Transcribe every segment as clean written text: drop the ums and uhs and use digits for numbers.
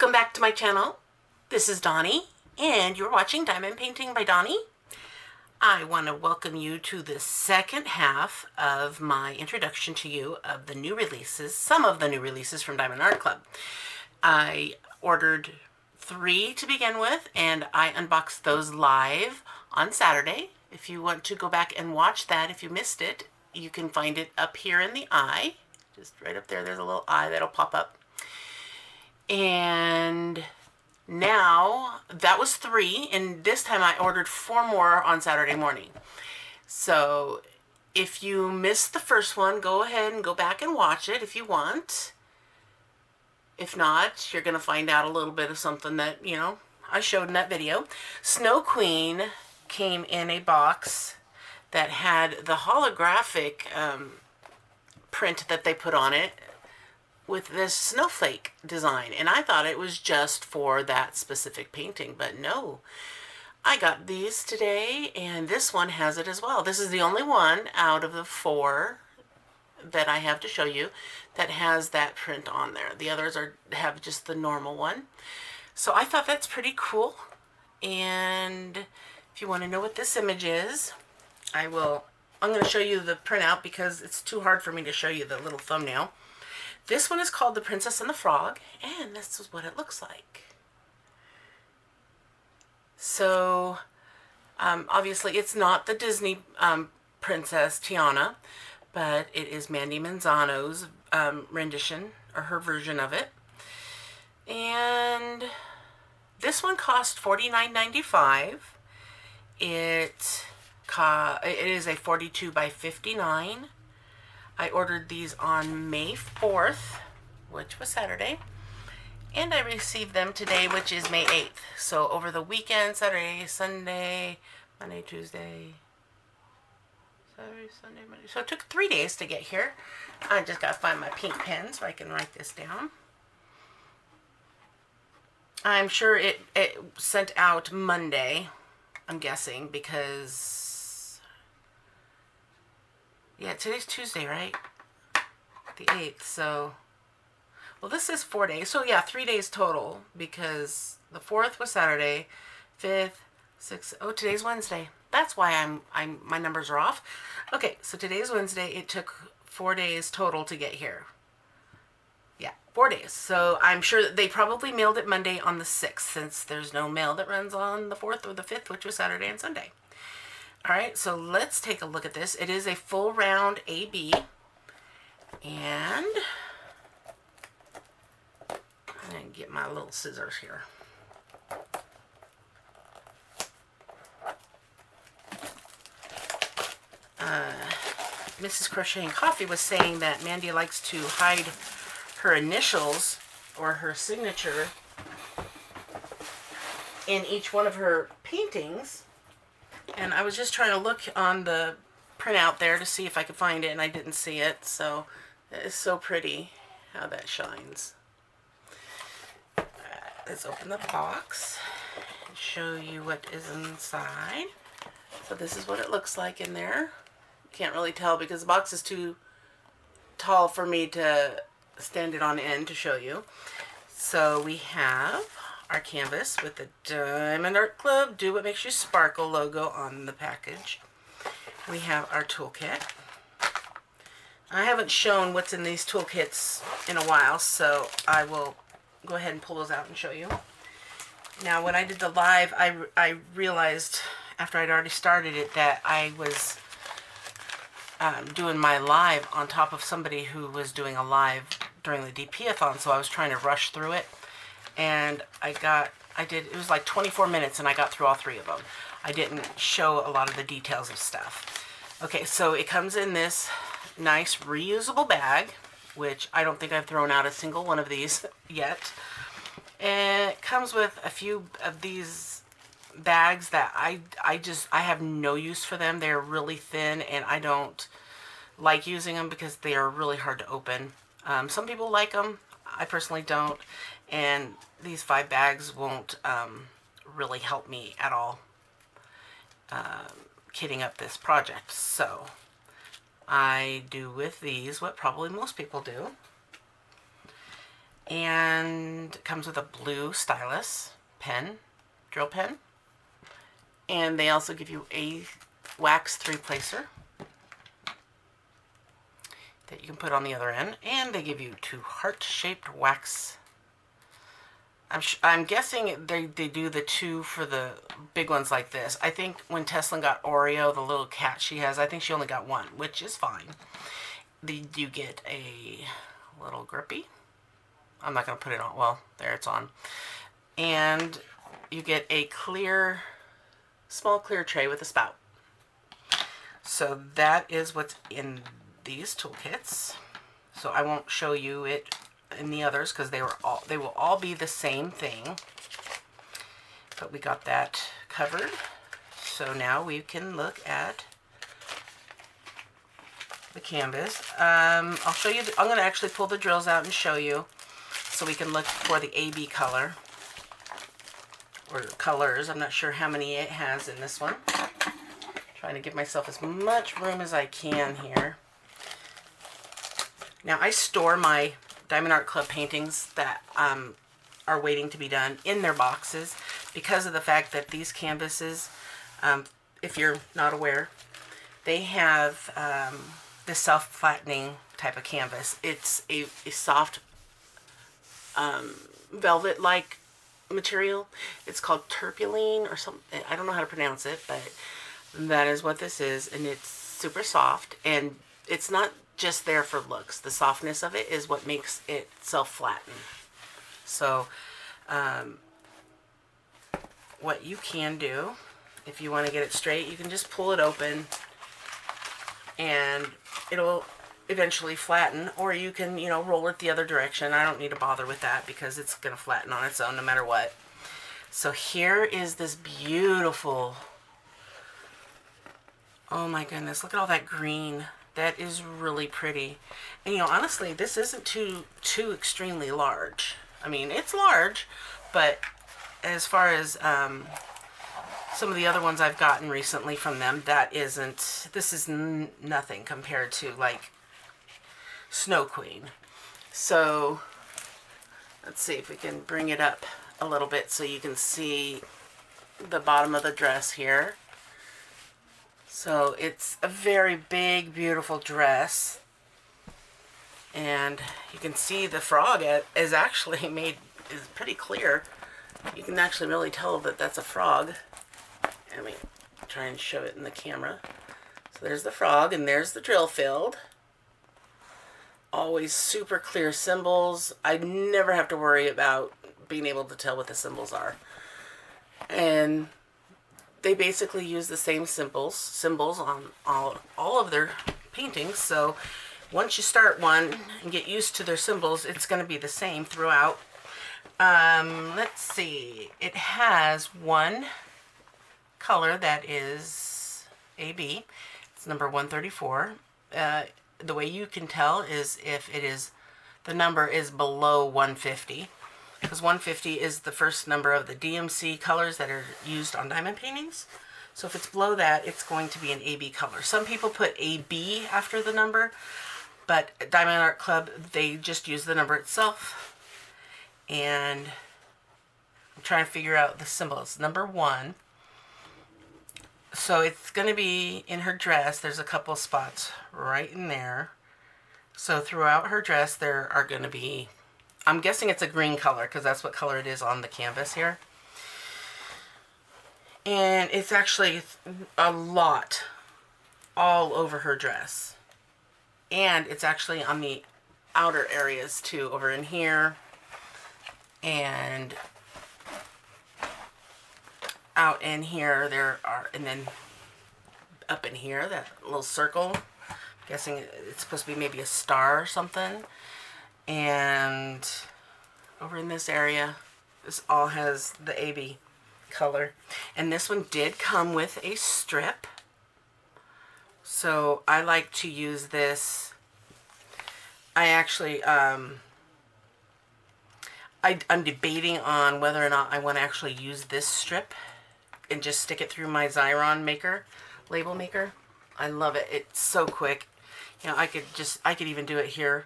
Welcome back to my channel. This is Donnie, and you're watching Diamond Painting by Donnie. I want to welcome you to the second half of my introduction to you of the new releases, some of the new releases from Diamond Art Club. I ordered 3 to begin with, and I unboxed those live on Saturday. If you want to go back and watch that, if you missed it, you can find it up here in the eye. Just right up there, there's a little eye that'll pop up. And now that was 3, and this time I ordered 4 more on Saturday morning. So if you missed the first one, go ahead and go back and watch it if you want. If not, you're going to find out a little bit of something that, you know, I showed in that video. Snow Queen came in a box that had the holographic print that they put on it with this snowflake design, and I thought it was just for that specific painting, but no. I got these today, and this one has it as well. This is the only one out of the 4 that I have to show you that has that print on there. The others have just the normal one. So I thought that's pretty cool. And if you want to know what this image is, I'm going to show you the printout because it's too hard for me to show you the little thumbnail. This one is called The Princess and the Frog, and this is what it looks like. So, obviously it's not the Disney Princess Tiana, but it is Mandy Manzano's rendition, or her version of it. And this one cost $49.95. It is a 42 by 59. I ordered these on May 4th, which was Saturday, and I received them today, which is May 8th. So over the weekend, Saturday, Sunday, Monday, Tuesday, Saturday, Sunday, Monday. So it took 3 days to get here. I just got to find my pink pen so I can write this down. I'm sure it sent out Monday, I'm guessing, because yeah, today's Tuesday, right? The 8th, so... Well, this is 4 days. So, yeah, 3 days total, because the 4th was Saturday, 5th, 6th... Oh, today's Wednesday. That's why my numbers are off. Okay, so today's Wednesday. It took 4 days total to get here. Yeah, 4 days. So, I'm sure that they probably mailed it Monday on the 6th, since there's no mail that runs on the 4th or the 5th, which was Saturday and Sunday. Alright, so let's take a look at this. It is a full round AB. And I'm going to get my little scissors here. Mrs. Crochet and Coffee was saying that Mandy likes to hide her initials or her signature in each one of her paintings. And I was just trying to look on the printout there to see if I could find it, and I didn't see it. So it is so pretty how that shines. Let's open the box and show you what is inside. So this is what it looks like in there. Can't really tell because the box is too tall for me to stand it on end to show you. So we have our canvas with the Diamond Art Club Do What Makes You Sparkle logo on the package. We have our toolkit. I haven't shown what's in these toolkits in a while, so I will go ahead and pull those out and show you. Now, when I did the live, I realized after I'd already started it that I was doing my live on top of somebody who was doing a live during the DP-a-thon, so I was trying to rush through it. And it was like 24 minutes and I got through all 3 of them. I didn't show a lot of the details of stuff. Okay, so it comes in this nice reusable bag, which I don't think I've thrown out a single one of these yet. And it comes with a few of these bags that I have no use for them. They're really thin and I don't like using them because they are really hard to open. Some people like them. I personally don't. And these 5 bags won't really help me at all kitting up this project. So I do with these what probably most people do. And it comes with a blue stylus pen, drill pen. And they also give you a wax 3-placer that you can put on the other end. And they give you 2 heart-shaped wax. I'm guessing they do the 2 for the big ones like this. I think when Tesslynn got Oreo, the little cat she has, I think she only got 1, which is fine. You get a little grippy. I'm not going to put it on. Well, there it's on. And you get a small clear tray with a spout. So that is what's in these toolkits. So I won't show you it in the others because they will all be the same thing. But we got that covered. So now we can look at the canvas. I'll show you. I'm going to actually pull the drills out and show you, so we can look for the AB color or colors. I'm not sure how many it has in this one. Trying to give myself as much room as I can here. Now I store my Diamond Art Club paintings that are waiting to be done in their boxes because of the fact that these canvases, if you're not aware, they have this self-flattening type of canvas. It's a soft velvet-like material. It's called turpuline or something. I don't know how to pronounce it, but that is what this is, and it's super soft, and it's not just there for looks. The softness of it is what makes it self-flatten. So what you can do, if you want to get it straight, you can just pull it open and it'll eventually flatten, or you can, roll it the other direction. I don't need to bother with that because it's going to flatten on its own no matter what. So here is this beautiful, oh my goodness, look at all that green. That is really pretty. And honestly, this isn't too extremely large. I mean, it's large, but as far as some of the other ones I've gotten recently from them, this is nothing compared to like Snow Queen. So let's see if we can bring it up a little bit so you can see the bottom of the dress here. So it's a very big, beautiful dress. And you can see the frog is actually is pretty clear. You can actually really tell that that's a frog. Let me try and show it in the camera. So there's the frog and there's the drill field. Always super clear symbols. I never have to worry about being able to tell what the symbols are. And they basically use the same symbols on all of their paintings. So once you start one and get used to their symbols, it's going to be the same throughout. Let's see. It has one color that is AB. It's number 134. The way you can tell is if the number is below 150. Because 150 is the first number of the DMC colors that are used on diamond paintings. So if it's below that, it's going to be an AB color. Some people put AB after the number, but Diamond Art Club, they just use the number itself. And I'm trying to figure out the symbols. Number 1. So it's going to be in her dress. There's a couple spots right in there. So throughout her dress, there are going to be, I'm guessing it's a green color because that's what color it is on the canvas here. And it's actually a lot all over her dress. And it's actually on the outer areas too, over in here and out in here there are, and then up in here, that little circle. I'm guessing it's supposed to be maybe a star or something. And over in this area, this all has the AB color. And this one did come with a strip. So I like to use this. I actually, I'm debating on whether or not I want to actually use this strip and just stick it through my Xyron maker, label maker. I love it. It's so quick. I could even do it here.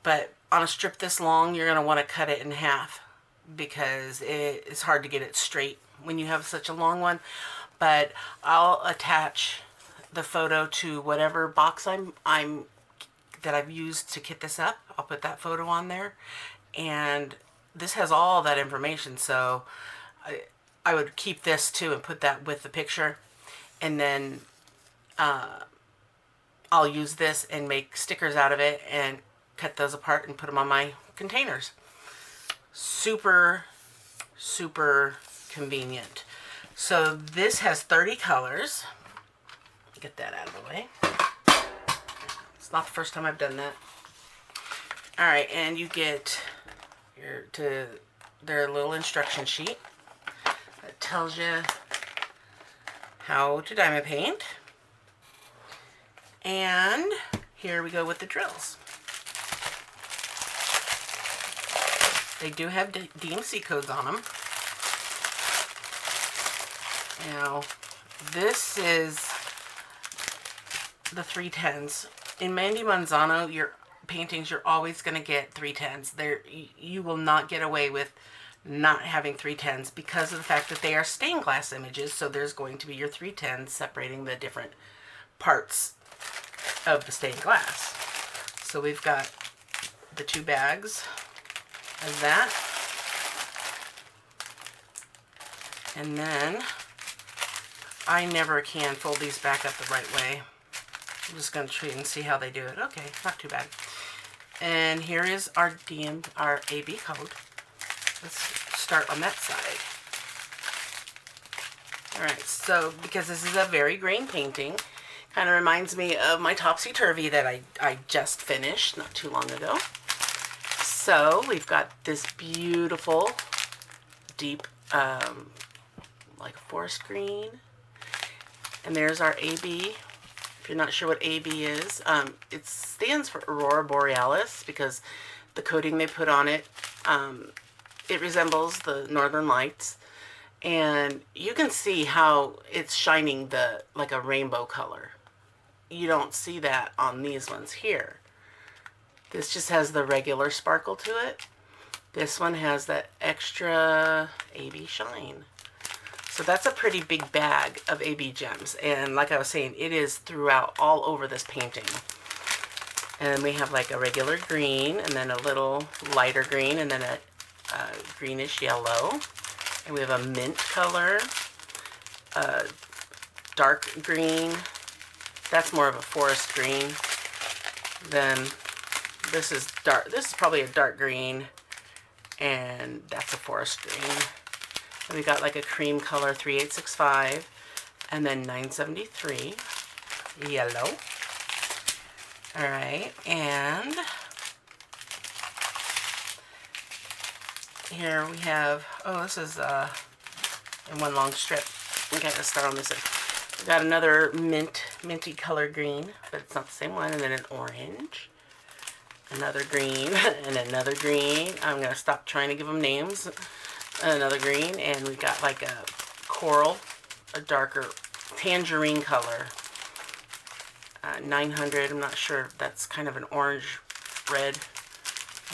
But on a strip this long, you're going to want to cut it in half because it's hard to get it straight when you have such a long one. But I'll attach the photo to whatever box that I've used to kit this up. I'll put that photo on there, and this has all that information. So I would keep this too and put that with the picture, and then I'll use this and make stickers out of it and cut those apart and put them on my containers. Super, super convenient. So this has 30 colors. Get that out of the way. It's not the first time I've done that. All right, and you get their little instruction sheet that tells you how to diamond paint. And here we go with the drills. They do have DMC codes on them. Now, this is the 310s. In Mandy Manzano, your paintings, you're always going to get 310s. You will not get away with not having 310s because of the fact that they are stained glass images. So there's going to be your 310s separating the different parts of the stained glass. So we've got the 2 bags of that. And then I never can fold these back up the right way. I'm just going to try and see how they do it. Okay, not too bad. And here is our AB code. Let's start on that side. Alright, so because this is a very green painting, kind of reminds me of my Topsy-Turvy that I just finished not too long ago. So we've got this beautiful, deep, like a forest green. And there's our AB. If you're not sure what AB is, it stands for Aurora Borealis because the coating they put on it, it resembles the Northern Lights. And you can see how it's shining like a rainbow color. You don't see that on these ones here. This just has the regular sparkle to it. This one has that extra AB shine. So that's a pretty big bag of AB gems. And like I was saying, it is throughout all over this painting. And we have like a regular green, and then a little lighter green, and then a greenish yellow. And we have a mint color, a dark green. That's more of a forest green. Then this is dark. This is probably a dark green, and that's a forest green. And we got like a cream color 3865, and then 973 yellow. All right, and here we have, oh, this is in one long strip. Okay, let's start on this one. We got another minty color green, but it's not the same one, and then an orange, another green, and another green. I'm gonna stop trying to give them names. Another green, and we got like a coral, a darker tangerine color. 900, I'm not sure, that's kind of an orange red.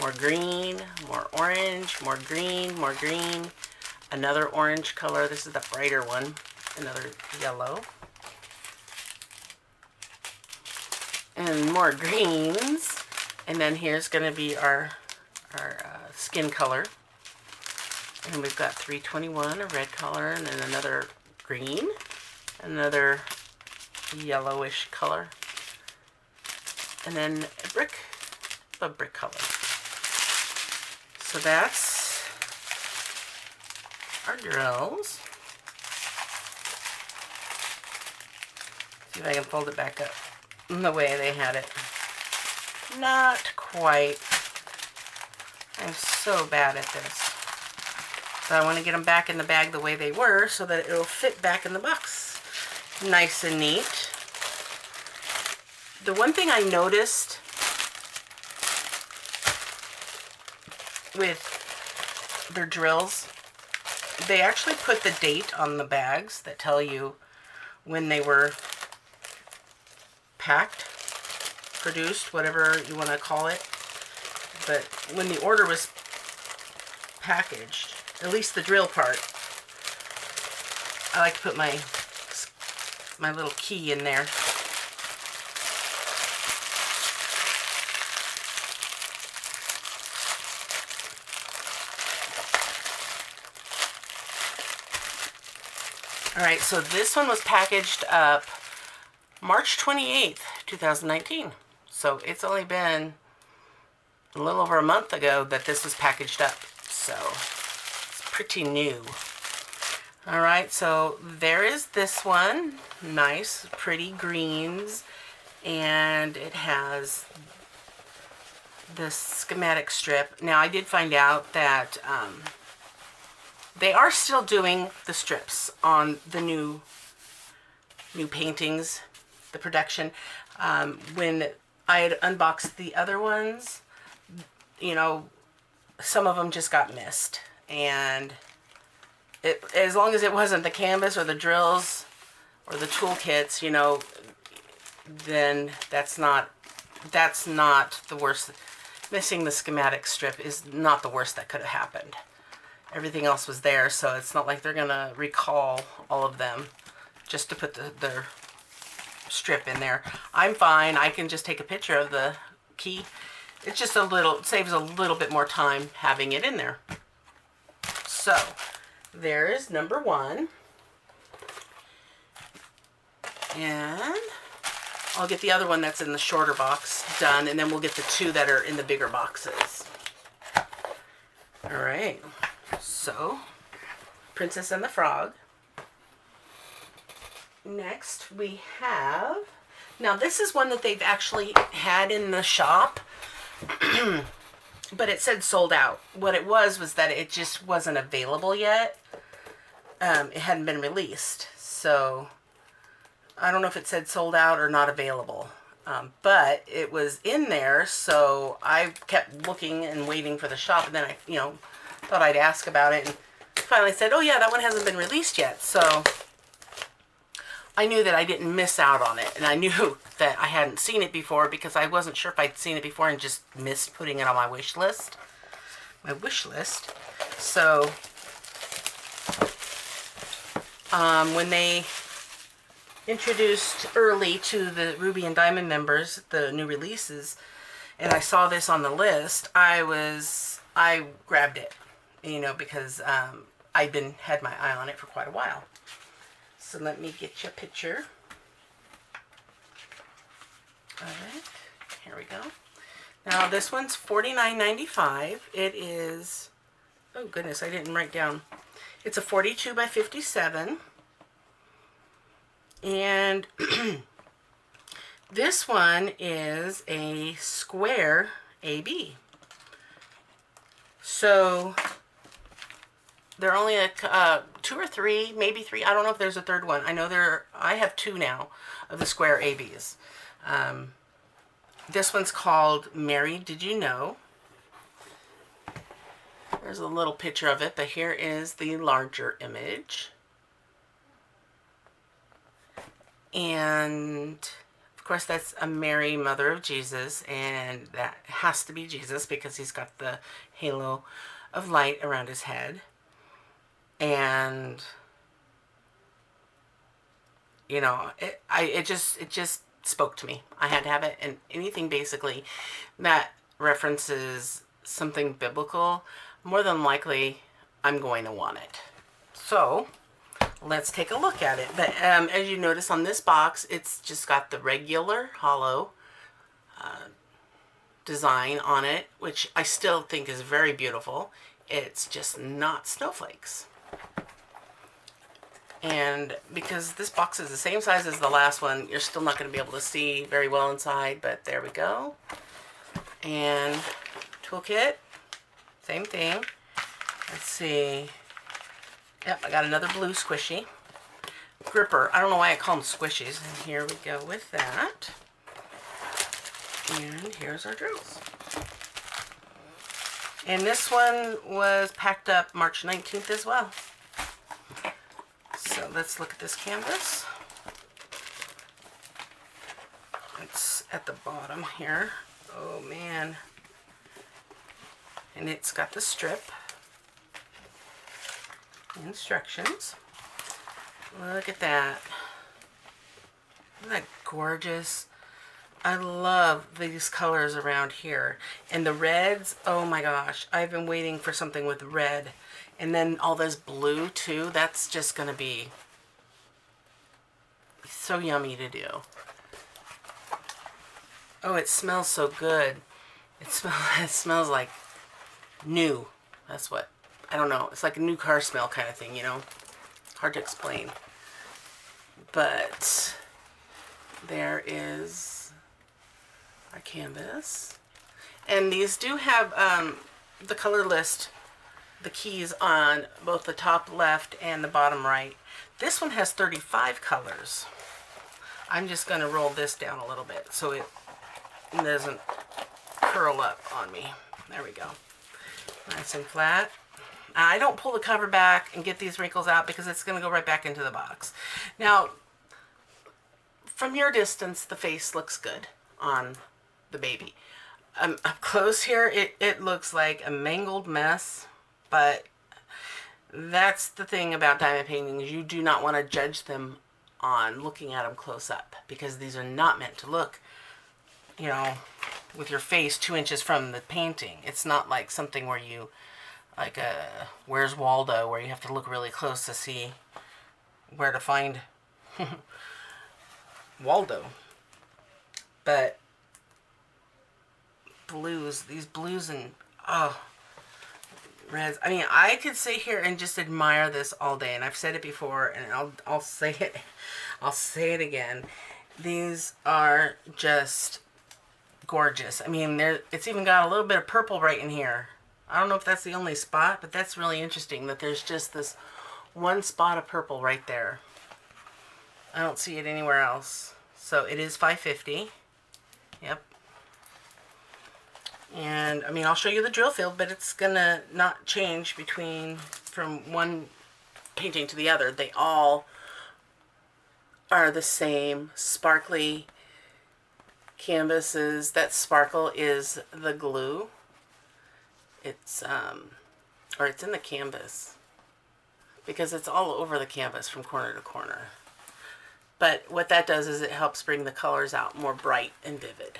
More green, more orange, more green, more green. Another orange color, this is the brighter one. Another yellow. And more greens. And then here's going to be our skin color. And we've got 321, a red color, and then another green, another yellowish color, and then a brick color. So that's our drills. See if I can fold it back up the way they had it. Not quite. I'm so bad at this. So I want to get them back in the bag the way they were so that it'll fit back in the box nice and neat. The one thing I noticed with their drills, they actually put the date on the bags that tell you when they were packed, produced, whatever you want to call it. but when the order was packaged, at least the drill part, I like to put my little key in there. All right, so this one was packaged up March 28th, 2019. So it's only been a little over a month ago that this was packaged up. So it's pretty new. All right, so there is this one. Nice, pretty greens. And it has this schematic strip. Now, I did find out that they are still doing the strips on the new paintings, the production. When I had unboxed the other ones, you know, some of them just got missed. And as long as it wasn't the canvas or the drills or the toolkits, you know, then that's not the worst. Missing the schematic strip is not the worst that could have happened. Everything else was there, so it's not like they're gonna recall all of them just to put the strip in there. I'm fine. I can just take a picture of the key. It's just it saves a little bit more time having it in there. So there is number one. And I'll get the other one that's in the shorter box done, and then we'll get the two that are in the bigger boxes. All right. So, Princess and the Frog. Next, we have... Now, this is one that they've actually had in the shop, but it said sold out. What it was that it just wasn't available yet. It hadn't been released. So, I don't know if it said sold out or not available. But it was in there, so I kept looking and waiting for the shop, and then I, you know, thought I'd ask about it, and finally said, oh yeah, that one hasn't been released yet. So I knew that I didn't miss out on it, and I knew that I hadn't seen it before because I wasn't sure if I'd seen it before and just missed putting it on my wish list. So when they introduced early to the Ruby and Diamond members the new releases, and I saw this on the list, I grabbed it, you know, because I'd had my eye on it for quite a while. So let me get you a picture. All right, here we go. Now this one's $49.95. It is, oh goodness, I didn't write down. It's a 42 by 57. And this one is a square AB. So they're only two or three, maybe three. I don't know if there's a third one. I know I have two now of the square ABs. This one's called Mary, Did You Know? There's a little picture of it, but here is the larger image. And of course that's a Mary, Mother of Jesus, and that has to be Jesus because he's got the halo of light around his head. And you know, it just spoke to me. I had to have it, and anything basically that references something biblical, more than likely I'm going to want it. So let's take a look at it. But as you notice on this box, it's just got the regular hollow design on it, which I still think is very beautiful. It's just not snowflakes. And because this box is the same size as the last one, you're still not going to be able to see very well inside, but there we go. And toolkit, same thing. Let's see. Yep, I got another blue squishy. Gripper. I don't know why I call them squishies. And here we go with that. And here's our drills. And this one was packed up March 19th as well. So let's look at this canvas. It's at the bottom here. Oh man. And it's got the strip instructions. Look at that. Isn't that gorgeous? I love these colors around here. And the reds, oh my gosh. I've been waiting for something with red. And then all this blue too. That's just going to be so yummy to do. Oh, it smells so good. It smells like new. That's what, I don't know. It's like a new car smell kind of thing, you know. Hard to explain. But there is our canvas. And these do have the color list, the keys on both the top left and the bottom right. This one has 35 colors. I'm just going to roll this down a little bit so it doesn't curl up on me. There we go. Nice and flat. I don't pull the cover back and get these wrinkles out because it's going to go right back into the box. Now, from your distance, the face looks good on the baby. Up close here, it looks like a mangled mess, but that's the thing about diamond paintings. You do not want to judge them on looking at them close up because these are not meant to look, you know, with your face 2 inches from the painting. It's not like something where you, like Where's Waldo, where you have to look really close to see where to find Waldo. But blues, these blues and, oh, reds. I mean, I could sit here and just admire this all day, and I've said it before, and I'll say it. I'll say it again. These are just gorgeous. I mean, it's even got a little bit of purple right in here. I don't know if that's the only spot, but that's really interesting that there's just this one spot of purple right there. I don't see it anywhere else. So it is $5.50. Yep. And I mean, I'll show you the drill field, but it's gonna not change from one painting to the other. They all are the same sparkly canvases. That sparkle is the glue. It's or it's in the canvas because it's all over the canvas from corner to corner. But what that does is it helps bring the colors out more bright and vivid.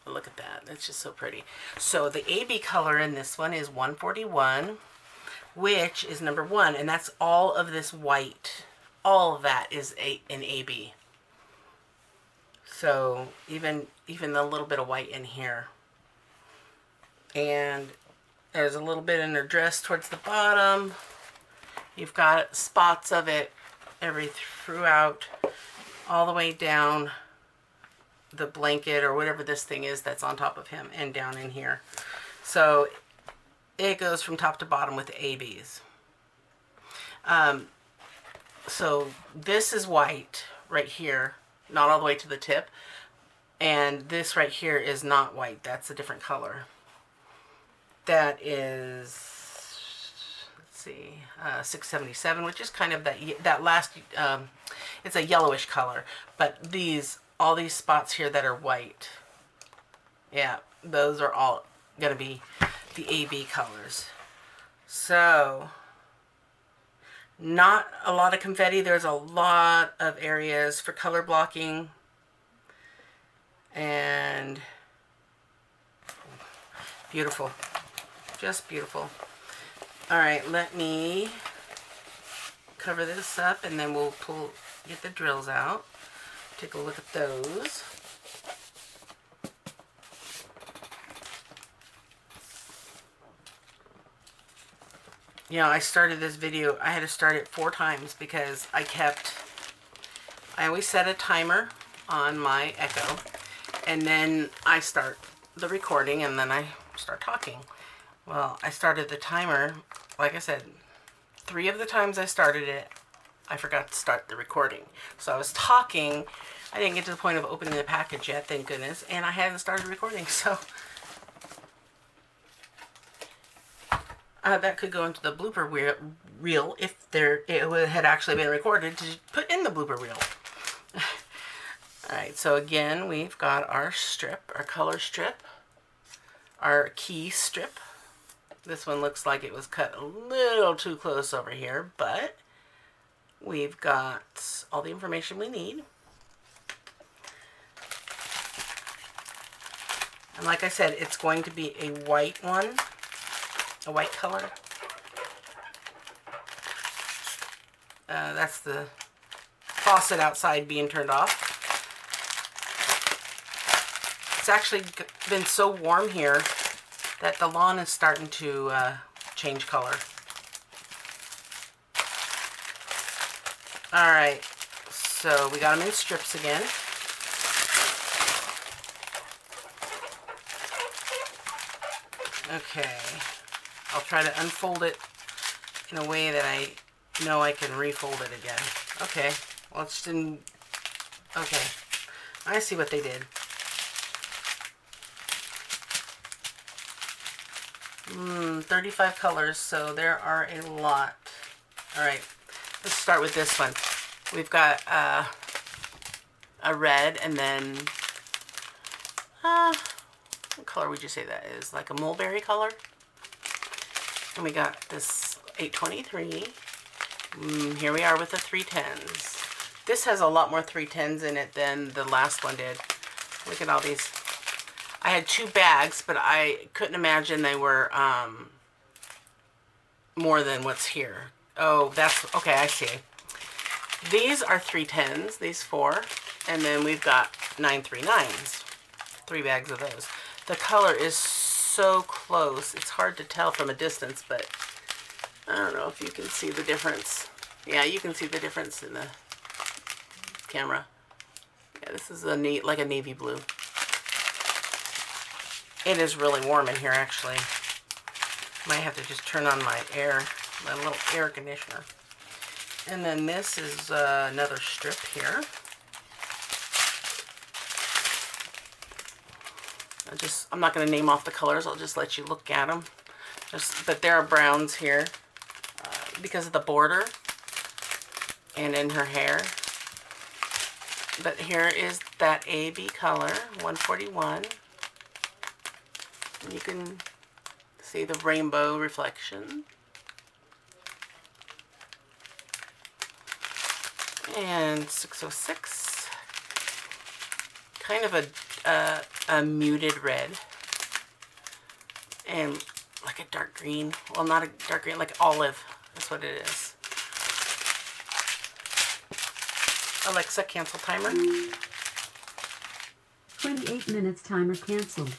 Look at that. That's just so pretty. So the AB color in this one is 141, which is number 1. And that's all of this white. All of that is an AB. So even a little bit of white in here. And there's a little bit in her dress towards the bottom. You've got spots of it throughout, all the way down the blanket or whatever this thing is that's on top of him and down in here. So it goes from top to bottom with the ABs. So this is white right here, not all the way to the tip. And this right here is not white. That's a different color. That is, let's see, 677, which is kind of that last, it's a yellowish color. But all these spots here that are white, yeah, those are all going to be the AB colors. So, not a lot of confetti. There's a lot of areas for color blocking. And beautiful. Just beautiful. All right, let me cover this up and then we'll get the drills out. Take a look at those. You know, I started this video, I had to start it 4 times because I always set a timer on my Echo, and then I start the recording and then I start talking. Well, I started the timer, like I said, 3 of the times I started it, I forgot to start the recording. So I was talking, I didn't get to the point of opening the package yet, thank goodness, and I hadn't started recording, so that could go into the blooper reel if it had actually been recorded to put in the blooper reel. Alright, so again, we've got our strip, our color strip. our key strip. This one looks like it was cut a little too close over here, but we've got all the information we need. And like I said, it's going to be a white one, a white color. That's the faucet outside being turned off. It's actually been so warm here that the lawn is starting to change color. All right, so we got them in strips again. Okay, I'll try to unfold it in a way that I know I can refold it again. Okay, well it's didn't, okay, I see what they did. 35 colors, so there are a lot. All right, let's start with this one. We've got a red, and then what color would you say that is? Like a mulberry color. And we got this 823. Here we are with the 310s. This has a lot more 310s in it than the last one did. Look at all these. I had 2 bags, but I couldn't imagine they were more than what's here. Oh, that's, okay, I see. These are 310s, these 4, and then we've got 939s. 3 bags of those. The color is so close. It's hard to tell from a distance, but I don't know if you can see the difference. Yeah, you can see the difference in the camera. Yeah, this is a neat, like a navy blue. It is really warm in here, actually. Might have to just turn on my little air conditioner. And then this is another strip here. I'm not going to name off the colors. I'll just let you look at them. But there are browns here because of the border and in her hair. But here is that AB color, 141. And you can see the rainbow reflection. And 606. Kind of a muted red. And like a dark green. Well, not a dark green, like olive. That's what it is. Alexa, cancel timer. 28 minutes timer canceled.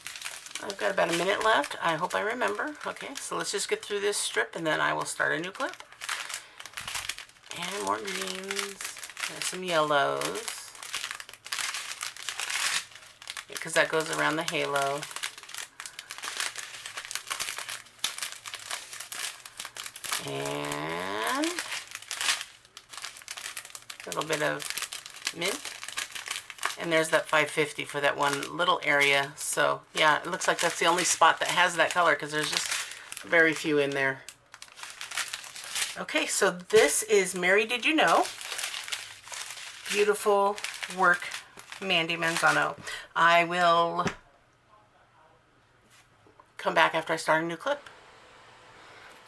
I've got about a minute left. I hope I remember. Okay, so let's just get through this strip and then I will start a new clip. And more greens. There's some yellows. Because that goes around the halo. And a little bit of mint. And there's that 550 for that one little area. So yeah, it looks like that's the only spot that has that color because there's just very few in there. Okay, so this is Mary Did You Know? Beautiful work, Mandy Manzano. I will come back after I start a new clip.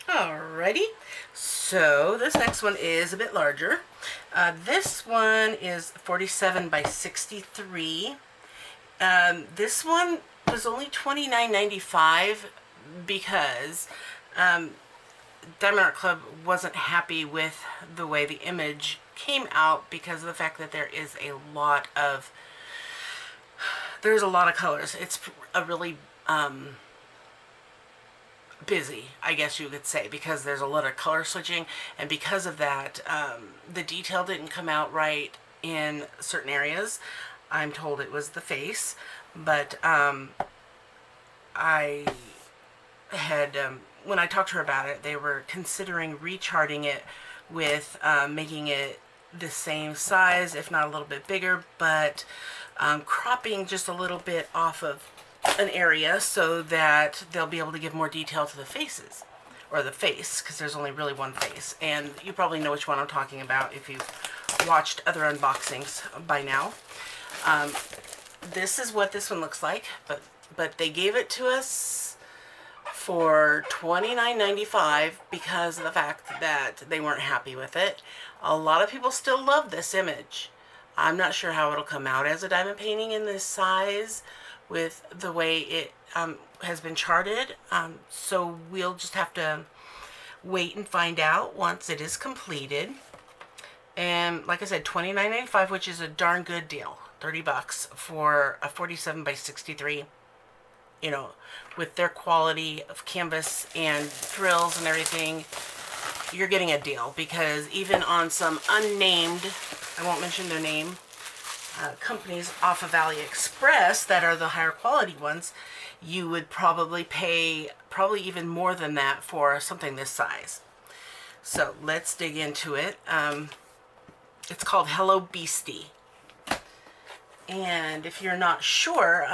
Alrighty, so this next one is a bit larger. This one is 47 by 63. This one was only $29.95 because Diamond Art Club wasn't happy with the way the image came out because of the fact that there's a lot of colors. It's a really busy, I guess you could say, because there's a lot of color switching, and because of that, the detail didn't come out right in certain areas. I'm told it was the face, but I had when I talked to her about it, they were considering recharting it with making it the same size, if not a little bit bigger, but cropping just a little bit off of an area so that they'll be able to give more detail to the faces, or the face, because there's only really one face. And you probably know which one I'm talking about if you've watched other unboxings by now. This is what this one looks like, but but they gave it to us for $29.95 because of the fact that they weren't happy with it. A lot of people still love this image. I'm not sure how it'll come out as a diamond painting in this size with the way it has been charted. So we'll just have to wait and find out once it is completed. And like I said, $29.95, which is a darn good deal. $30 for a 47 by 63. You know, with their quality of canvas and drills and everything, you're getting a deal, because even on some unnamed, I won't mention their name, companies off of AliExpress that are the higher quality ones, you would probably pay even more than that for something this size. So let's dig into it. It's called Hello Beastie. And if you're not sure,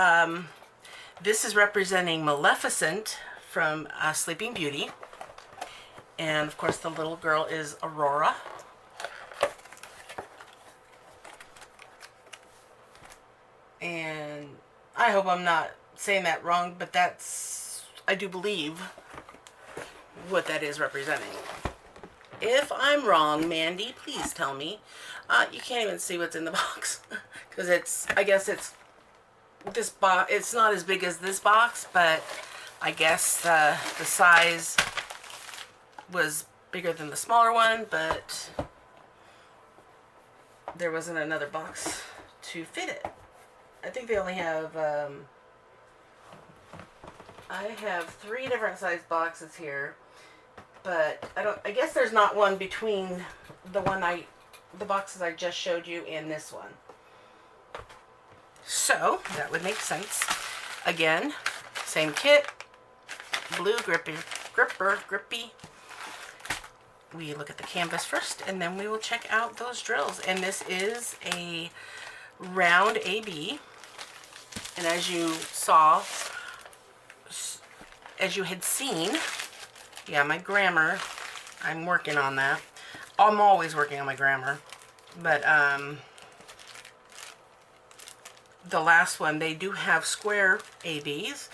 this is representing Maleficent from Sleeping Beauty. And of course the little girl is Aurora. And I hope I'm not saying that wrong, but that's, I do believe, what that is representing. If I'm wrong, Mandy, please tell me. You can't even see what's in the box because I guess it's this box. It's not as big as this box, but I guess the size was bigger than the smaller one, but there wasn't another box to fit it. I think they only have, I have 3 different size boxes here, but I guess there's not one between the boxes I just showed you and this one. So, that would make sense. Again, same kit, blue grippy. We look at the canvas first, and then we will check out those drills. And this is a round AB. And as you saw, as you had seen, yeah, my grammar, I'm working on that. I'm always working on my grammar. But the last one, they do have square ABs.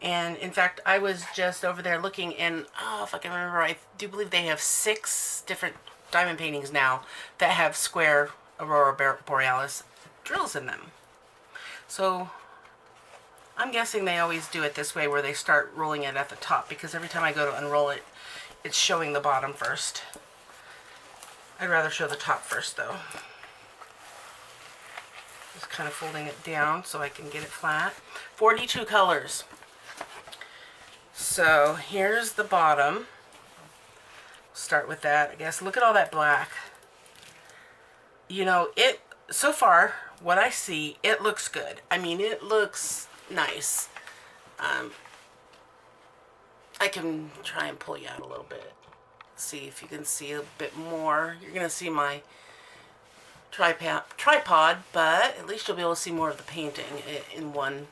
And in fact, I was just over there looking, and if I can remember, I do believe they have 6 different diamond paintings now that have square Aurora Borealis drills in them. So I'm guessing they always do it this way, where they start rolling it at the top, because every time I go to unroll it, it's showing the bottom first. I'd rather show the top first, though. Just kind of folding it down so I can get it flat. 42 colors. So here's the bottom. Start with that, I guess. Look at all that black. You know, so far, what I see, it looks good. I mean, it looks nice. I can try and pull you out a little bit. See if you can see a bit more. You're going to see my tripod, but at least you'll be able to see more of the painting in one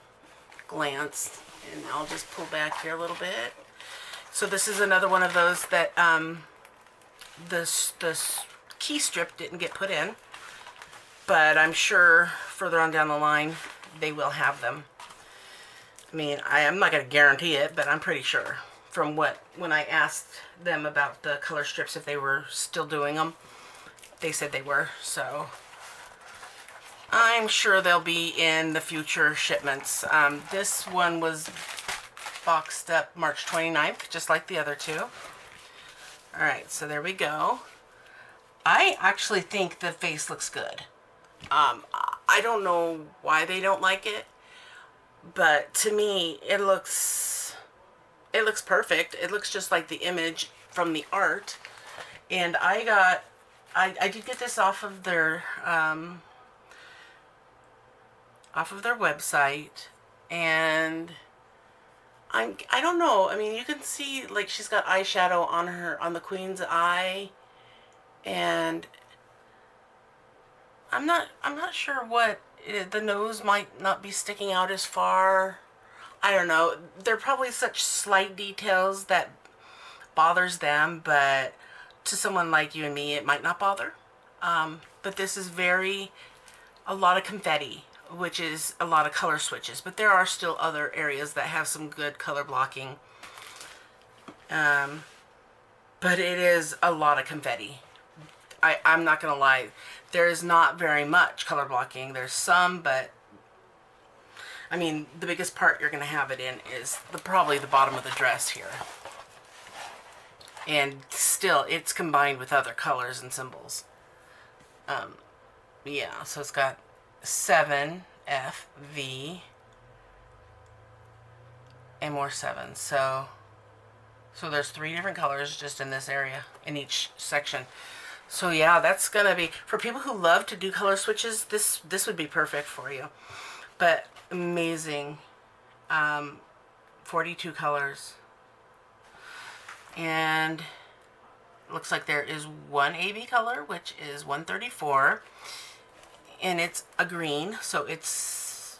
glance. And I'll just pull back here a little bit. So this is another one of those that the key strip didn't get put in, but I'm sure further on down the line they will have them. I mean, I'm not going to guarantee it, but I'm pretty sure from when I asked them about the color strips, if they were still doing them, they said they were. So I'm sure they'll be in the future shipments. This one was boxed up March 29th, just like the other 2. Alright, so there we go. I actually think the face looks good. I don't know why they don't like it, but to me, it looks perfect. It looks just like the image from the art. And I did get this off of their website, and I don't know. I mean, you can see, like, she's got eyeshadow on the queen's eye, and I'm not sure what the nose might not be sticking out as far. I don't know. They're probably such slight details that bothers them, but to someone like you and me, it might not bother. But this is a lot of confetti which is a lot of color switches, but there are still other areas that have some good color blocking. But it is a lot of confetti. I'm not gonna lie, there is not very much color blocking. There's some, but I mean, the biggest part you're gonna have it in is probably the bottom of the dress here. And still, it's combined with other colors and symbols. Yeah, so it's got 7, F, V, and more 7. So there's 3 different colors just in this area, in each section. So yeah, that's gonna be, for people who love to do color switches, this would be perfect for you. But amazing. 42 colors. And looks like there is one AB color, which is 134. And it's a green, so it's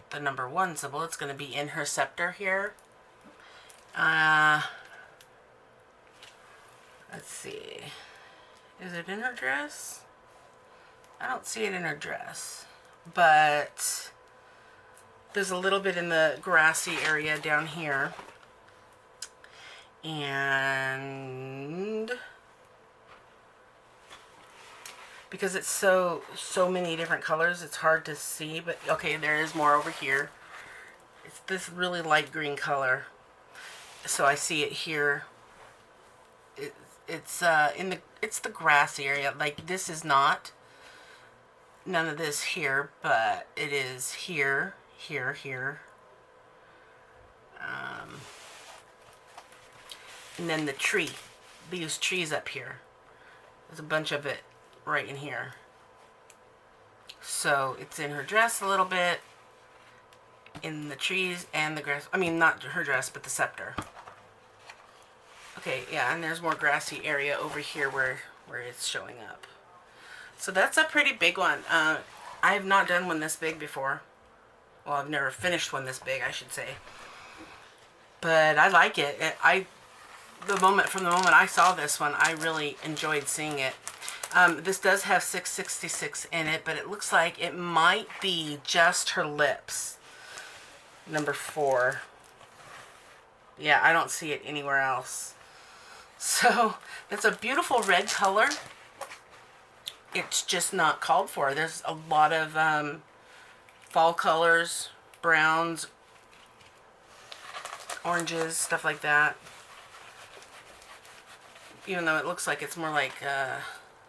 the number 1 symbol. It's going to be in her scepter here. Let's see. Is it in her dress? I don't see it in her dress. But there's a little bit in the grassy area down here. And because it's so many different colors, it's hard to see, but okay, there is more over here. It's this really light green color. So I see it here. It's the grassy area. Like, this is not none of this here, but it is here, here. And then the tree. These trees up here. There's a bunch of it right in here. So it's in her dress a little bit, in the trees and the grass. I mean, not her dress, but the scepter. Okay, yeah, and there's more grassy area over here where it's showing up. So that's a pretty big one. I have not done one this big before. Well, I've never finished one this big, I should say. But I like it. From the moment I saw this one, I really enjoyed seeing it. This does have 666 in it, but it looks like it might be just her lips. Number 4. Yeah, I don't see it anywhere else. So, it's a beautiful red color. It's just not called for. There's a lot of fall colors, browns, oranges, stuff like that. Even though it looks like it's more like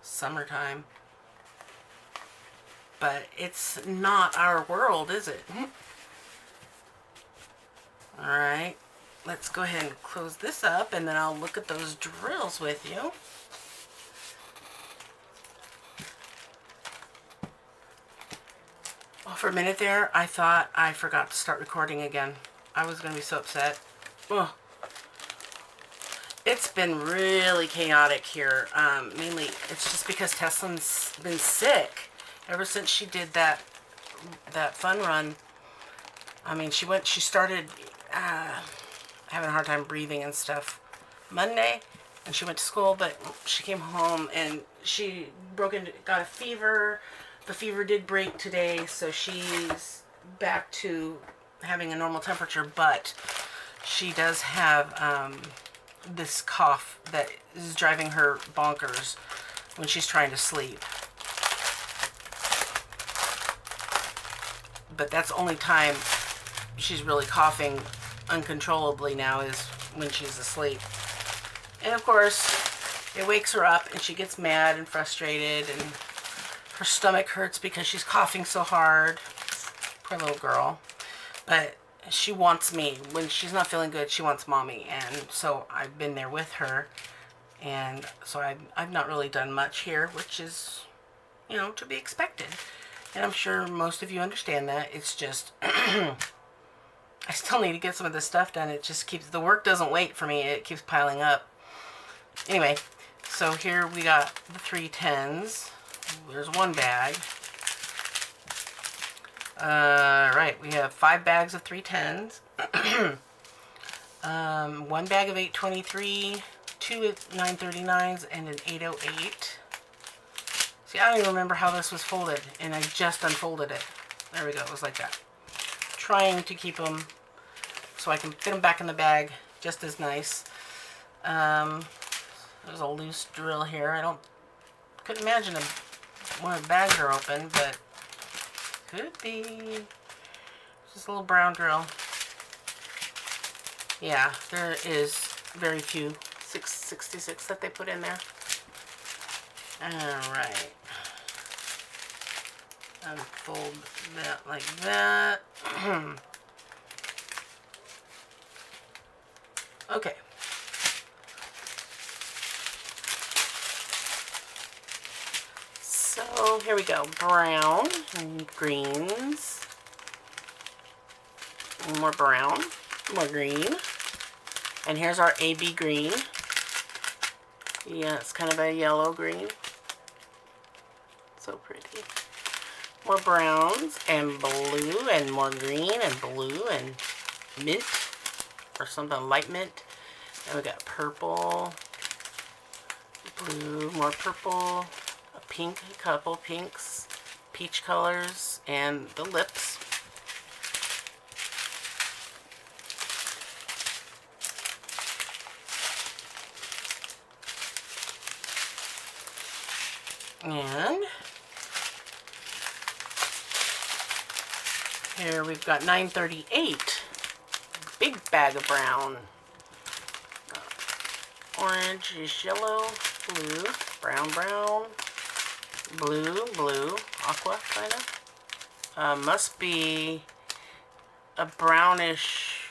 summertime. But it's not our world, is it? Alright. Let's go ahead and close this up, and then I'll look at those drills with you. Well, for a minute there, I thought I forgot to start recording again. I was going to be so upset. Ugh. It's been really chaotic here. Mainly, it's just because Tesslyn's been sick ever since she did that fun run. I mean, she started having a hard time breathing and stuff Monday, and she went to school, but she came home and she got a fever. The fever did break today, so she's back to having a normal temperature, but she does have this cough that is driving her bonkers when she's trying to sleep. But that's the only time she's really coughing uncontrollably now, is when she's asleep. And of course, it wakes her up and she gets mad and frustrated, and her stomach hurts because she's coughing so hard. Poor little girl. But she wants me. When she's not feeling good, she wants mommy. And so I've been there with her. And so I've not really done much here, which is, you know, to be expected. And I'm sure most of you understand that. It's just, I still need to get some of this stuff done. It just keeps, the work doesn't wait for me. It keeps piling up. Anyway, so here we got the 3 10s. There's one bag. Right, we have 5 bags of 3 10s. 1 bag of 823, 2 939s, and an 808. See, I don't even remember how this was folded, and I just unfolded it. There we go. It was like that. Trying to keep them so I can fit them back in the bag just as nice. There's a loose drill here. Couldn't imagine one of the bags are open, but could be. Just a little brown drill. Yeah, there is very few 666 that they put in there. Alright. Unfold that like that. Okay. So here we go. Brown and greens. More brown. More green. And here's our AB green. Yeah, it's kind of a yellow green. So pretty. More browns and blue and more green and blue and mint or something light mint. And we got purple, blue, more purple, a pink, a couple pinks, peach colors, and the lips. And here we've got 938. Big bag of brown. Orange is yellow, blue, brown, brown, blue, blue, aqua kind of. Must be a brownish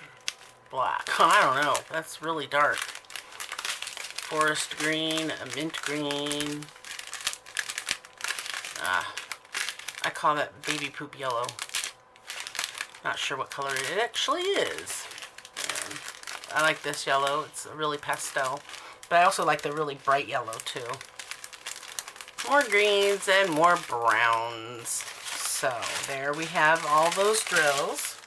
black. I don't know. That's really dark. Forest green, a mint green. I call that baby poop yellow. Not sure what color it actually is. I like this yellow. It's a really pastel. But I also like the really bright yellow too. More greens and more browns. So there we have all those drills.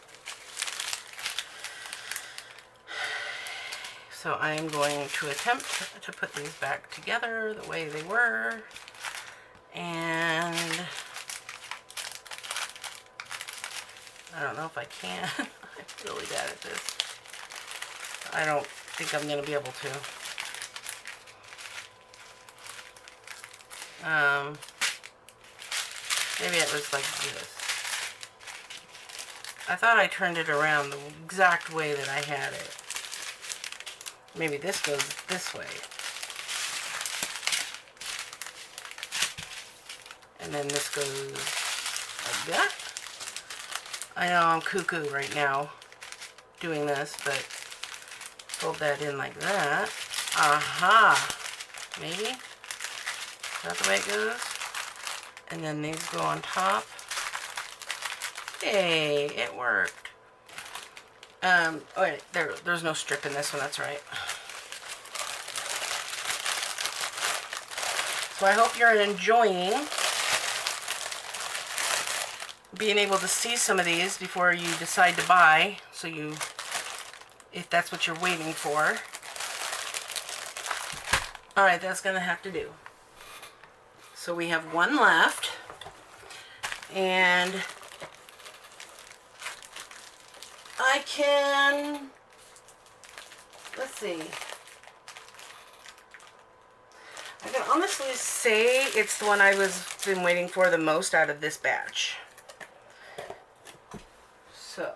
So I'm going to attempt to put these back together the way they were. And I don't know if I can. I'm really bad at this. I don't think I'm going to be able to. Maybe it was like this. I thought I turned it around the exact way that I had it. Maybe this goes this way. And then this goes like that. I know I'm cuckoo right now doing this, but fold that in like that. Aha! Maybe? Is that the way it goes? And then these go on top. Hey, it worked. Oh wait, there's no strip in this one, that's right. So I hope you're enjoying being able to see some of these before you decide to buy, so if that's what you're waiting for. Alright, that's gonna have to do. So we have one left, and I can, let's see, I can honestly say it's the one I been waiting for the most out of this batch. So,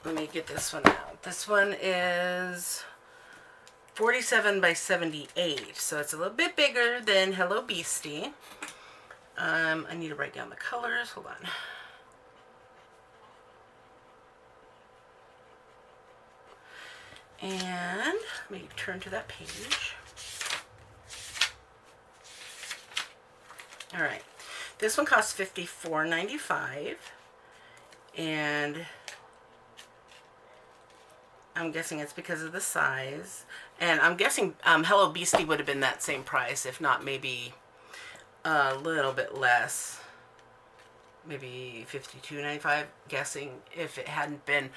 let me get this one out. This one is 47 by 78, so it's a little bit bigger than Hello Beastie. I need to write down the colors. Hold on. And let me turn to that page. All right. This one costs $54.95, and I'm guessing it's because of the size. And I'm guessing Hello Beastie would have been that same price, if not maybe a little bit less. Maybe $52.95, guessing, if it hadn't been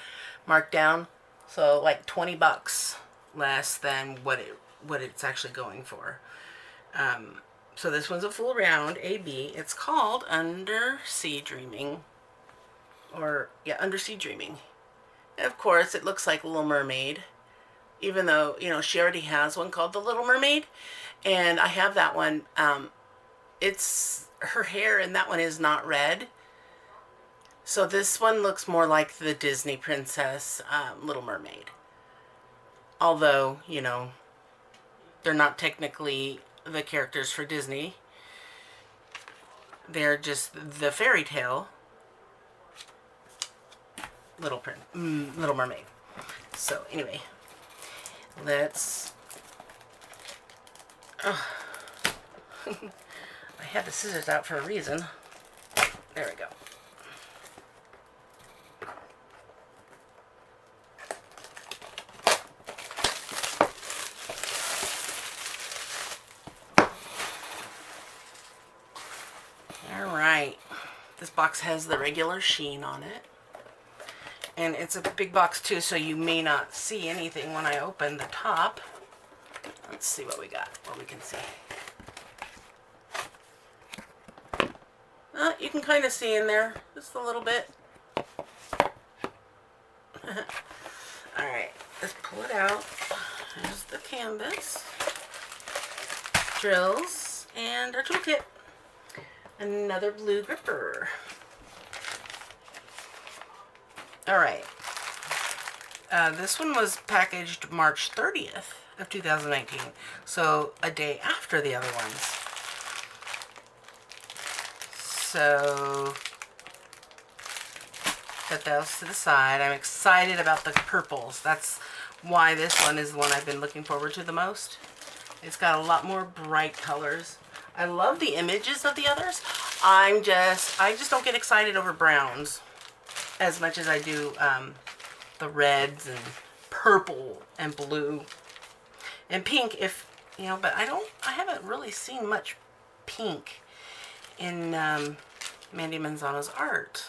marked down. So like 20 bucks less than what it's actually going for. So this one's a full round AB. It's called Undersea Dreaming. Or, yeah, Undersea Dreaming. And of course, it looks like Little Mermaid. Even though, you know, she already has one called The Little Mermaid. And I have that one. It's her hair in that one is not red. So this one looks more like the Disney princess, Little Mermaid. Although, you know, they're not technically the characters for Disney. They're just the fairy tale Little Mermaid. So anyway, let's. Oh. I had the scissors out for a reason. There we go. Alright, this box has the regular sheen on it. And it's a big box too, so you may not see anything when I open the top. Let's see what we got, what we can see. You can kind of see in there, just a little bit. Alright, let's pull it out. There's the canvas, drills, and our toolkit. Another blue gripper. Alright. This one was packaged March 30th of 2019. So a day after the other ones. So put those to the side. I'm excited about the purples. That's why this one is the one I've been looking forward to the most. It's got a lot more bright colors. I love the images of the others. I just don't get excited over browns as much as I do the reds and purple and blue and pink. If you know, but I haven't really seen much pink in Mandy Manzano's art.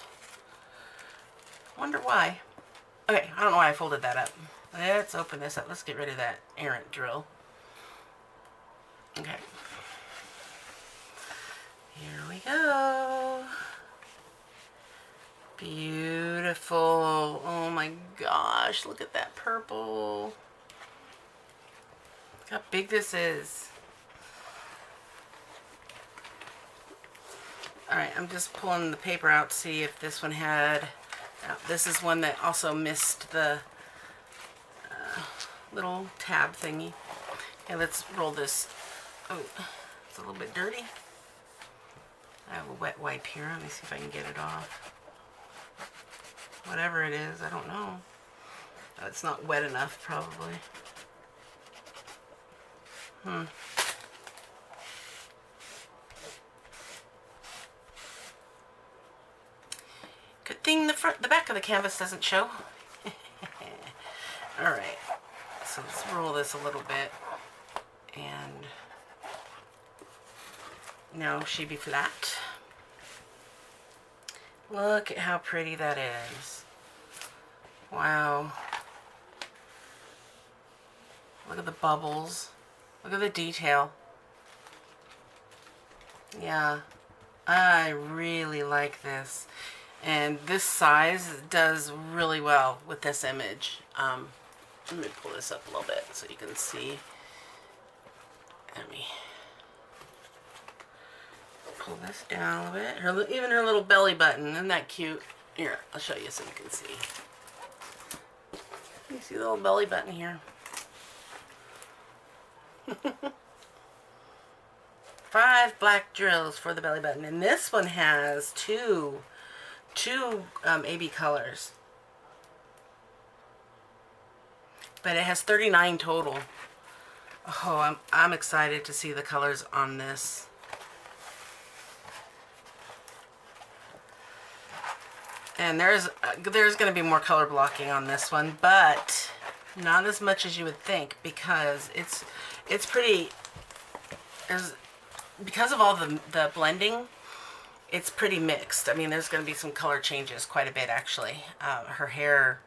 Wonder why. Okay, I don't know why I folded that up. Let's open this up. Let's get rid of that errant drill. Okay. Here we go. Beautiful. Oh my gosh, look at that purple. Look how big this is. Alright, I'm just pulling the paper out to see if this one had... this is one that also missed the little tab thingy. Okay, let's roll this. Oh, it's a little bit dirty. I have a wet wipe here. Let me see if I can get it off. Whatever it is, I don't know. Oh, it's not wet enough, probably. Good thing the back of the canvas doesn't show. Alright, so let's roll this a little bit. And now she be flat. Look at how pretty that is. Wow. Look at the bubbles. Look at the detail. Yeah, I really like this. And this size does really well with this image. Let me pull this up a little bit so you can see. Let me pull this down a bit. Even her little belly button. Isn't that cute? Here, I'll show you so you can see. You see the little belly button here? 5 black drills for the belly button. And this one has two AB colors. But it has 39 total. Oh, I'm excited to see the colors on this. And there's going to be more color blocking on this one, but not as much as you would think, because it's pretty. Because of all the blending, it's pretty mixed. I mean, there's going to be some color changes, quite a bit actually. Her hair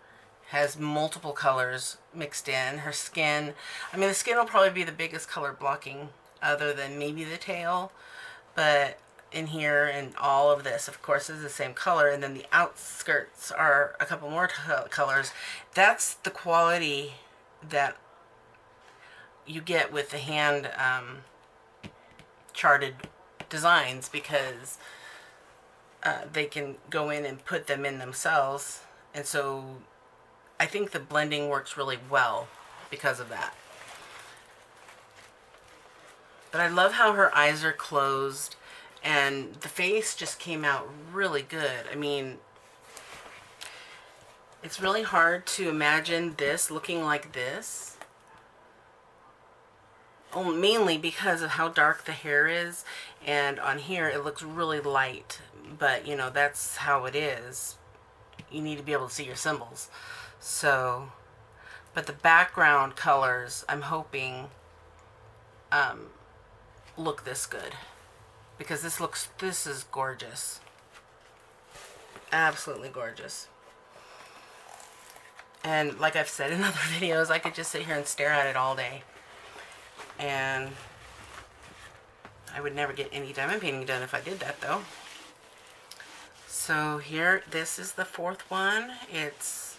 has multiple colors mixed in. Her skin, I mean, the skin will probably be the biggest color blocking other than maybe the tail. But in here and all of this, of course, is the same color. And then the outskirts are a couple more colors. That's the quality that you get with the hand charted designs, because they can go in and put them in themselves. And so I think the blending works really well because of that. But I love how her eyes are closed and the face just came out really good. I mean, it's really hard to imagine this looking like this. Oh, mainly because of how dark the hair is, and on here it looks really light, but you know, that's how it is. You need to be able to see your symbols. So, but the background colors, I'm hoping look this good, because this is gorgeous. Absolutely gorgeous. And like I've said in other videos, I could just sit here and stare at it all day. And I would never get any diamond painting done if I did that, though. So here, this is the fourth one. It's,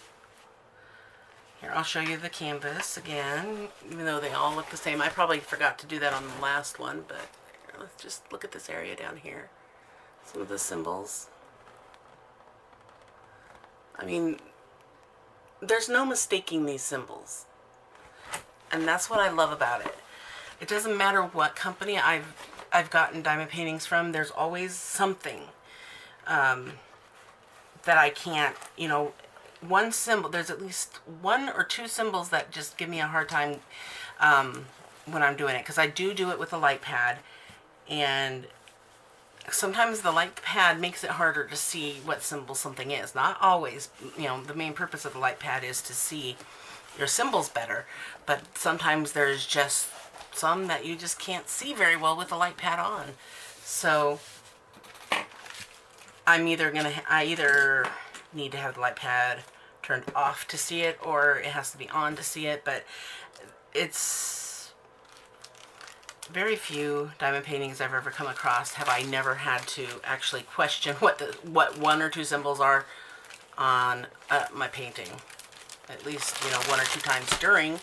here, I'll show you the canvas again, even though they all look the same. I probably forgot to do that on the last one, but here, let's just look at this area down here. Some of the symbols. I mean, there's no mistaking these symbols. And that's what I love about it. It doesn't matter what company I've gotten diamond paintings from. There's always something that I can't, you know, one symbol. There's at least one or two symbols that just give me a hard time when I'm doing it, because I do it with a light pad, and sometimes the light pad makes it harder to see what symbol something is. Not always, you know, the main purpose of the light pad is to see your symbols better, but sometimes there's just some that you just can't see very well with the light pad on. So I either need to have the light pad turned off to see it, or it has to be on to see it. But it's very few diamond paintings I've ever come across have I never had to actually question what one or two symbols are on my painting. At least, you know, one or two times during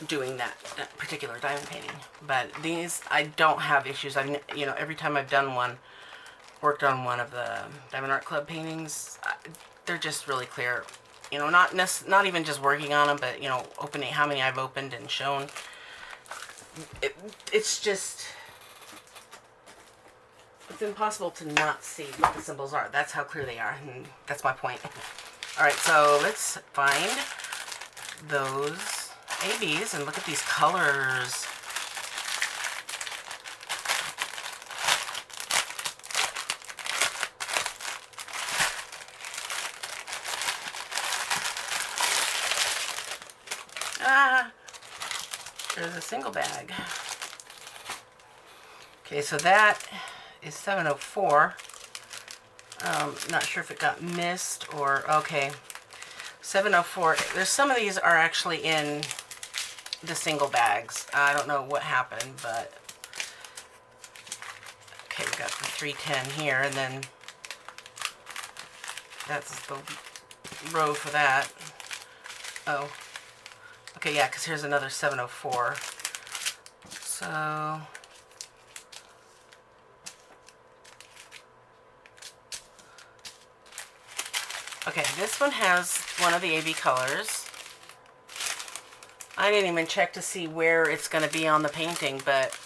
doing that particular diamond painting. But these, I don't have issues. You know, every time I've done one, worked on one of the Diamond Art Club paintings, they're just really clear. You know, not even just working on them, but you know, opening how many I've opened and shown. It's just, it's impossible to not see what the symbols are. That's how clear they are, and that's my point. All right, so let's find those ABs and look at these colors. There's a single bag. Okay, so that is 704. Not sure if it got missed or, okay. 704. There's some of these are actually in the single bags. I don't know what happened, but okay, we got the 310 here, and then that's the row for that. Oh, okay, yeah, because here's another 704. So okay, this one has one of the AB colors. I didn't even check to see where it's going to be on the painting, but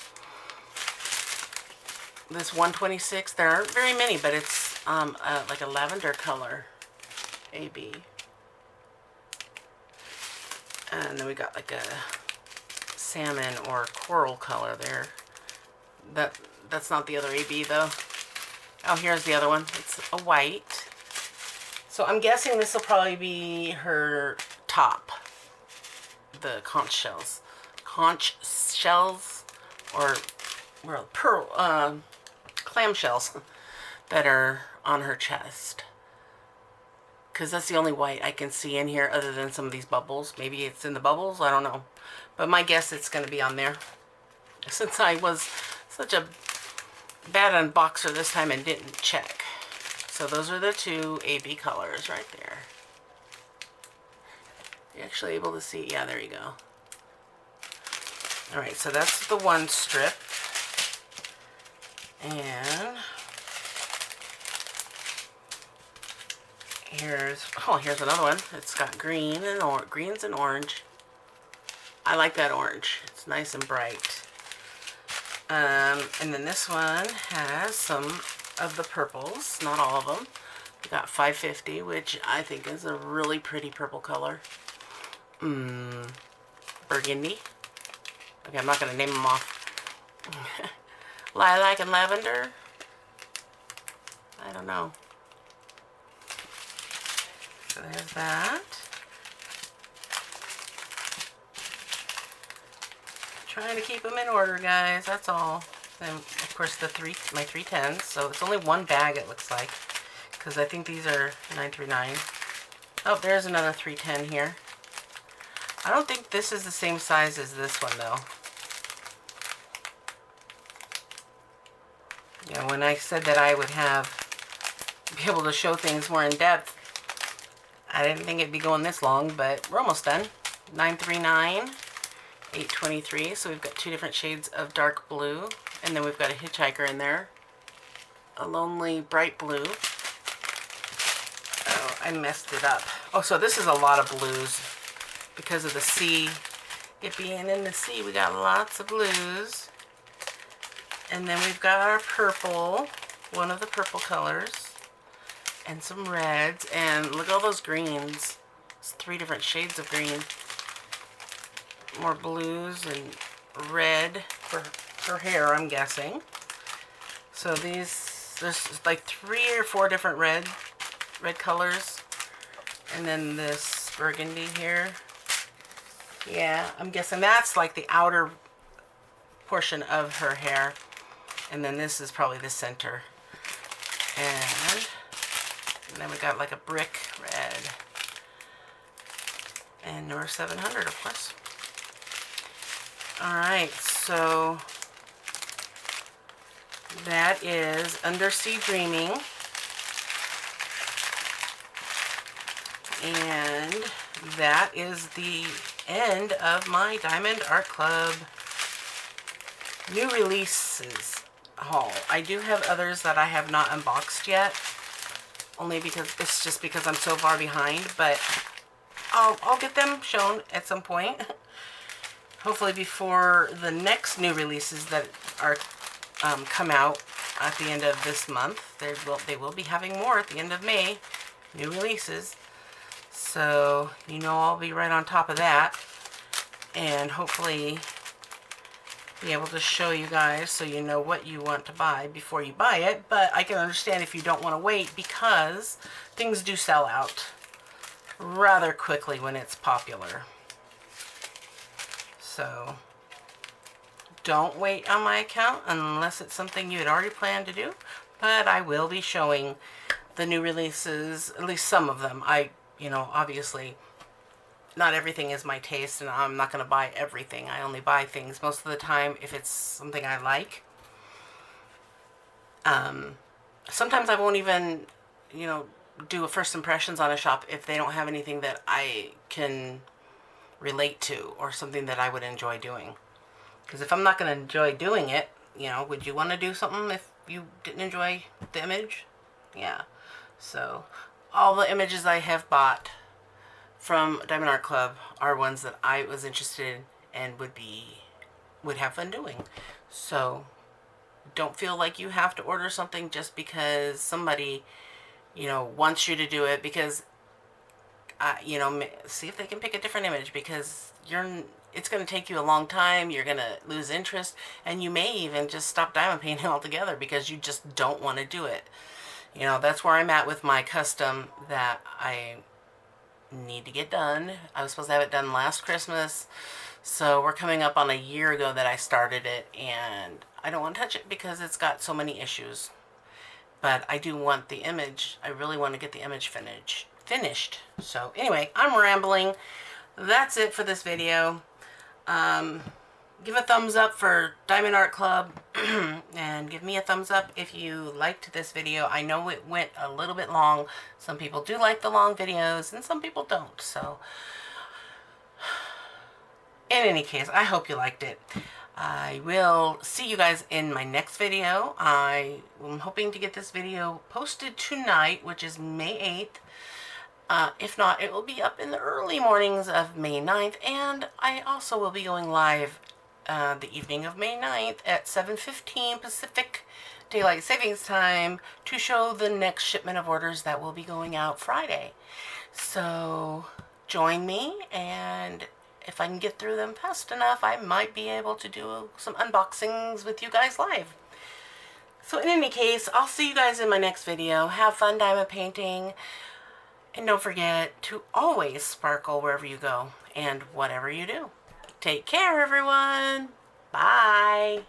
this 126, there aren't very many, but it's like a lavender color AB. And then we got like a salmon or coral color there. That's not the other AB though. Oh, here's the other one. It's a white. So I'm guessing this will probably be her top. The conch shells. Conch shells, or well, pearl, clam shells that are on her chest. Because that's the only white I can see in here other than some of these bubbles. Maybe it's in the bubbles, I don't know. But my guess it's going to be on there. since I was such a bad unboxer this time and didn't check. So those are the two AB colors right there. You're actually able to see, yeah, there you go. All right, so that's the one strip. And here's another one. It's got green and greens and orange. I like that orange. It's nice and bright. And then this one has some of the purples, not all of them. We got 550, which I think is a really pretty purple color. Burgundy. Okay, I'm not going to name them off. Lilac and lavender. I don't know. So there's that. Trying to keep them in order, guys. That's all. Then, of course, my 310s. So it's only one bag, it looks like, because I think these are 939. Oh, there's another 310 here. I don't think this is the same size as this one, though. Yeah, when I said that I would be able to show things more in depth, I didn't think it'd be going this long, but we're almost done. 939, 823. So we've got two different shades of dark blue, and then we've got a hitchhiker in there, a lonely bright blue. Oh, I messed it up. Oh, so this is a lot of blues because of the sea. It being in the sea, we got lots of blues. And then we've got our purple, one of the purple colors, and some reds, and look at all those greens. It's 3 different shades of green. More blues and red for her hair, I'm guessing. So there's like 3 or 4 different red colors, and then this burgundy here. Yeah, I'm guessing that's like the outer portion of her hair. And then this is probably the center. And then we got like a brick red. And number 700, of course. Alright, so that is Undersea Dreaming. And that is the end of my Diamond Art Club new releases haul. I do have others that I have not unboxed yet, only because it's just because I'm so far behind, but I'll get them shown at some point. Hopefully before the next new releases that are come out at the end of this month. They will be having more at the end of May, new releases. So I'll be right on top of that, and hopefully be able to show you guys so you know what you want to buy before you buy it. But I can understand if you don't want to wait, because things do sell out rather quickly when it's popular. So don't wait on my account unless it's something you had already planned to do. But I will be showing the new releases, at least some of them. Obviously not everything is my taste, and I'm not going to buy everything. I only buy things most of the time if it's something I like. Sometimes I won't even, do a first impressions on a shop if they don't have anything that I can relate to or something that I would enjoy doing. Because if I'm not going to enjoy doing it, would you want to do something if you didn't enjoy the image? Yeah. So all the images I have bought from Diamond Art Club are ones that I was interested in and would have fun doing. So don't feel like you have to order something just because somebody, wants you to do it, because, see if they can pick a different image, because it's going to take you a long time. You're going to lose interest, and you may even just stop diamond painting altogether because you just don't want to do it. That's where I'm at with my custom that I need to get done. I was supposed to have it done last Christmas, so we're coming up on a year ago that I started it, and I don't want to touch it because it's got so many issues. But I do want the image. I really want to get the image finished. So anyway, I'm rambling. That's it for this video. give a thumbs up for Diamond Art Club and give me a thumbs up if you liked this video. I know it went a little bit long. Some people do like the long videos and some people don't. So in any case, I hope you liked it. I will see you guys in my next video. I am hoping to get this video posted tonight, which is May 8th. If not, it will be up in the early mornings of May 9th, and I also will be going live the evening of May 9th at 7:15 Pacific Daylight Savings Time to show the next shipment of orders that will be going out Friday. So join me, and if I can get through them fast enough, I might be able to do some unboxings with you guys live. So in any case, I'll see you guys in my next video. Have fun diamond painting. And don't forget to always sparkle wherever you go and whatever you do. Take care, everyone. Bye.